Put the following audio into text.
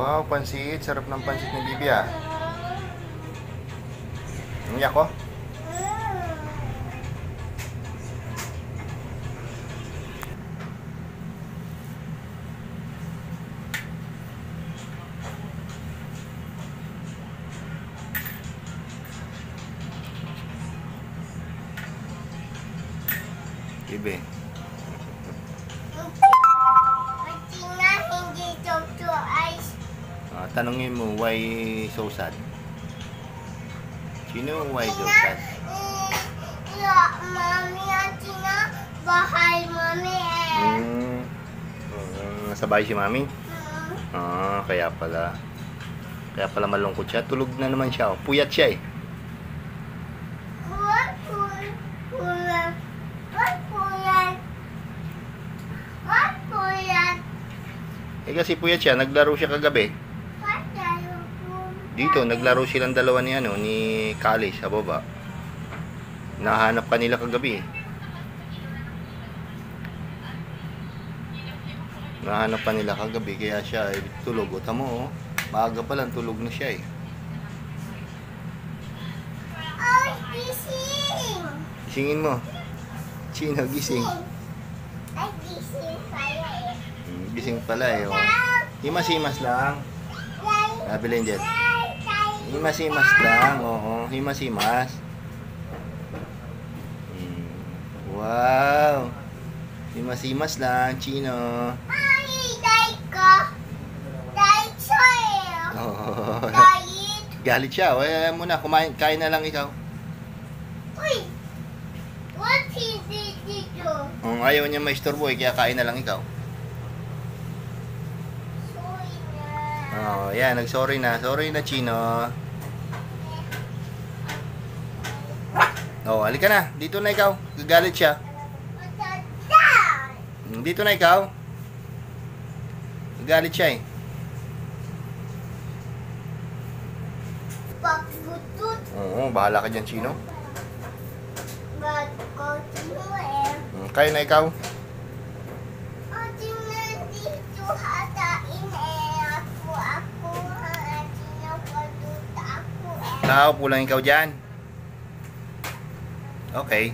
Wow, pansit. Sarap ng pansit ni Bibi ah. Umiyak ko? Bibi. Tanungin mo, why so sad? Sino why so sad? Mami at Tina, bahay mami Nasa bahay si Mami? Kaya pala. Kaya pala malungkot siya. Tulog na naman siya. Puyat siya eh. Eh kasi puyat siya. Naglaro siya kagabi. Dito, naglaro silang dalawa ni Kali sa baba. Nahanap kanila kagabi. Nahanap kanila kagabi kaya siya tulog. O tamo, oh. Maaga pa lang tulog na siya eh. Oh, gising! Gisingin mo. Chino, gising. Ay, gising pala eh. Gising pala eh. Oh. Himas-himas lang. Nabilin dyan. Himas-himas lang, oo. Himas-himas. Wow. Himas-himas lang, Chino. Ay, dahil ka. Dahil siya eh. Oh. Dahil. Galit siya. Wala muna, kain na lang ikaw. Uy! What is it dito? Ayaw niya maistorbo eh, kaya kain na lang ikaw. Sorry na. Yan, nag-sorry na. Sorry na, Chino. Halika na. Dito na ikaw. Gagalit siya. Dito na ikaw. Gagalit siya eh. Pagbutut. Bahala ka dyan, Chino. Magkotino eh. Kain na ikaw. Tingnan dito hatain eh. Ako, Nakaupo lang ikaw dyan. Okay.